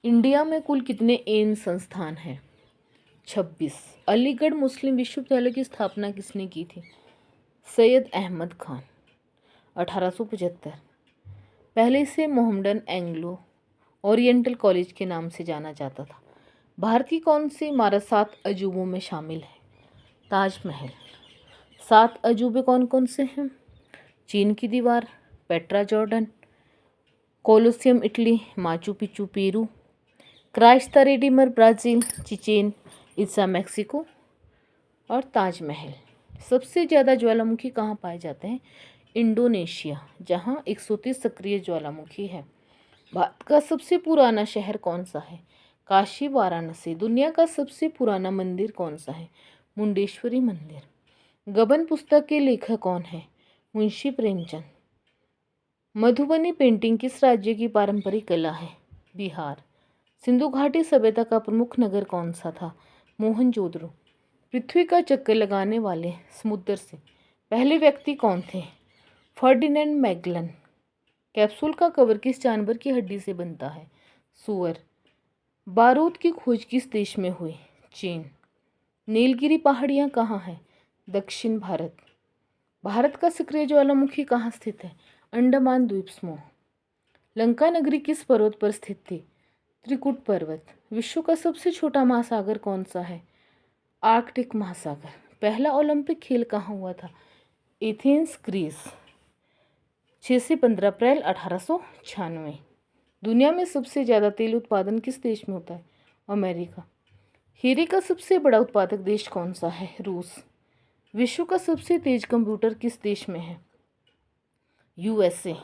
India में कुल कितने एम्स संस्थान हैं? 26। अलीगढ़ मुस्लिम विश्वविद्यालय की स्थापना किसने की थी? सैयद अहमद खान। 1875। पहले इसे मोहम्मडन एंग्लो ओरिएंटल कॉलेज के नाम से जाना जाता था। भारत की कौन सी इमारत 7 अजूबों में शामिल है? ताजमहल। 7 अजूबे कौन कौन से हैं? चीन की दीवार, Petra Jordan, Colosseum Italy, Machu Picchu Peru, Christ the Redeemer Brazil, Chichen Itza Mexico और ताजमहल। सबसे ज़्यादा ज्वालामुखी कहाँ पाए जाते हैं? इंडोनेशिया, जहाँ 130 सक्रिय ज्वालामुखी है। भारत का सबसे पुराना शहर कौन सा है? काशी वाराणसी। दुनिया का सबसे पुराना मंदिर कौन सा है? मुंडेश्वरी मंदिर। गबन पुस्तक के लेखक कौन है? मुंशी प्रेमचंद। मधुबनी पेंटिंग किस राज्य की पारंपरिक कला है? बिहार। सिंधु घाटी सभ्यता का प्रमुख नगर कौन सा था? मोहनजोदड़ो। पृथ्वी का चक्कर लगाने वाले समुद्र से पहले व्यक्ति कौन थे? Ferdinand Magellan. कैप्सूल का कवर किस जानवर की हड्डी से बनता है? सूअर। बारूद की खोज किस देश में हुई? चीन। नीलगिरी पहाड़ियाँ कहाँ हैं? दक्षिण भारत। भारत का सक्रिय ज्वालामुखी कहाँ स्थित है? अंडमान द्वीप समूह। लंका नगरी किस पर्वत पर स्थित थी? त्रिकुट पर्वत। विश्व का सबसे छोटा महासागर कौन सा है? आर्कटिक महासागर। पहला ओलंपिक खेल कहाँ हुआ था? Athens, Greece. 6 से 15 अप्रैल 1896। दुनिया में सबसे ज़्यादा तेल उत्पादन किस देश में होता है? अमेरिका। हीरे का सबसे बड़ा उत्पादक देश कौन सा है? रूस। विश्व का सबसे तेज कंप्यूटर किस देश में है? यूएसए।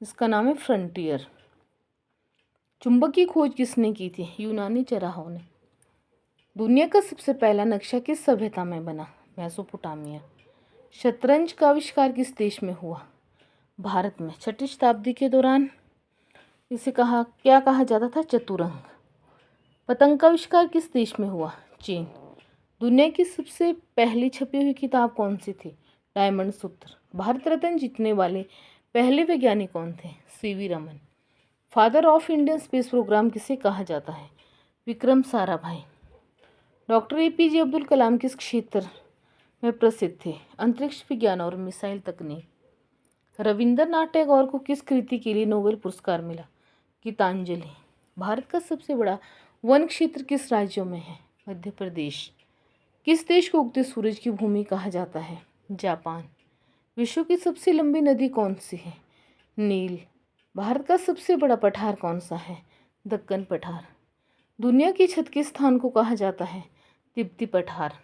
इसका नाम है फ्रंटियर। चुंबक की खोज किसने की थी? यूनानी चराहों ने। दुनिया का सबसे पहला नक्शा किस सभ्यता में बना? मेसोपोटामिया। शतरंज का आविष्कार किस देश में हुआ? भारत में। 6वीं शताब्दी के दौरान इसे क्या कहा जाता था? चतुरंग। पतंग का आविष्कार किस देश में हुआ? चीन। दुनिया की सबसे पहली छपी हुई किताब कौन सी थी? डायमंड सूत्र। भारत रत्न जीतने वाले पहले वैज्ञानिक कौन थे? C V Raman. Father of Indian space programme किसे कहा जाता है? विक्रम साराभाई। डॉक्टर एपीजे अब्दुल कलाम किस क्षेत्र में प्रसिद्ध थे? अंतरिक्ष विज्ञान और मिसाइल तकनीक। रविंद्रनाथ टैगोर को किस कृति के लिए नोबेल पुरस्कार मिला? गीतांजलि। भारत का सबसे बड़ा वन क्षेत्र किस राज्यों में है? मध्य प्रदेश। किस देश को उगते सूरज की भूमि कहा जाता है? जापान। विश्व की सबसे लंबी नदी कौन सी है? नील। भारत का सबसे बड़ा पठार कौन सा है? दक्कन पठार। दुनिया की छत के स्थान को कहा जाता है? तिब्बती पठार।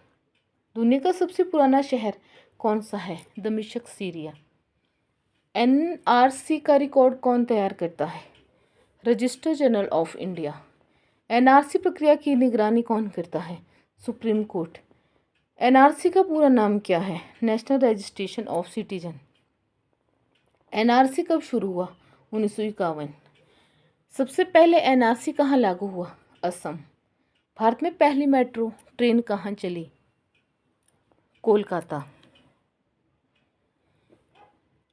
दुनिया का सबसे पुराना शहर कौन सा है? दमिश्क, सीरिया। एनआरसी का रिकॉर्ड कौन तैयार करता है? Register general of India. NRC प्रक्रिया की निगरानी कौन करता है? Supreme court. एनआरसी का पूरा नाम क्या है? National registration of citizen. NRC कब शुरू हुआ? 1951। सबसे पहले एनआरसी कहाँ लागू हुआ? असम। भारत में पहली मेट्रो ट्रेन कहाँ चली? कोलकाता।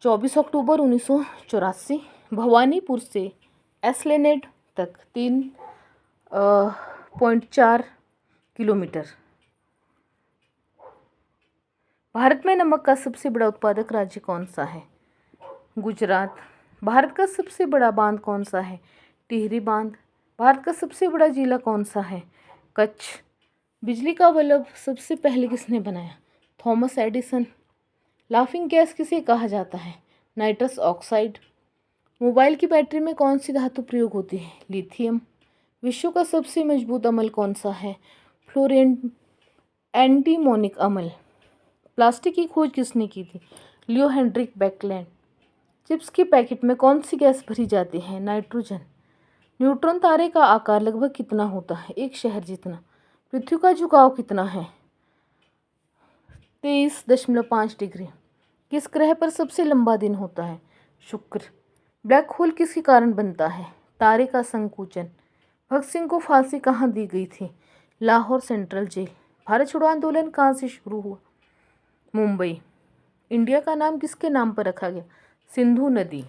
24 अक्टूबर 1984। भवानीपुर से एस्प्लेनेड तक 3.4 किलोमीटर। भारत में नमक का सबसे बड़ा उत्पादक राज्य कौन सा है? गुजरात। भारत का सबसे बड़ा बांध कौन सा है? टिहरी बांध। भारत का सबसे बड़ा जिला कौन सा है? कच्छ। बिजली का बल्ब सबसे पहले किसने बनाया? Thomas Edison. लाफिंग गैस किसे कहा जाता है? Nitrous oxide. मोबाइल की बैटरी में कौन सी धातु प्रयोग होती है? लिथियम। विश्व का सबसे मजबूत अम्ल कौन सा है? फ्लोरेंट एंटीमोनिक अम्ल। प्लास्टिक की खोज किसने की थी? लियो हेनरिक बेकलैंड। चिप्स के पैकेट में कौन सी गैस भरी जाती है? नाइट्रोजन। न्यूट्रॉन तारे का आकार लगभग कितना होता है? एक शहर जितना। पृथ्वी का झुकाव कितना है? 23.5 डिग्री। किस ग्रह पर सबसे लंबा दिन होता है? शुक्र। ब्लैक होल किसके कारण बनता है? तारे का संकुचन। भगत सिंह को फांसी कहाँ दी गई थी? Lahore central jail. भारत छोड़ो आंदोलन कहाँ से शुरू हुआ? मुंबई। इंडिया का नाम किसके नाम पर रखा गया? सिंधु नदी।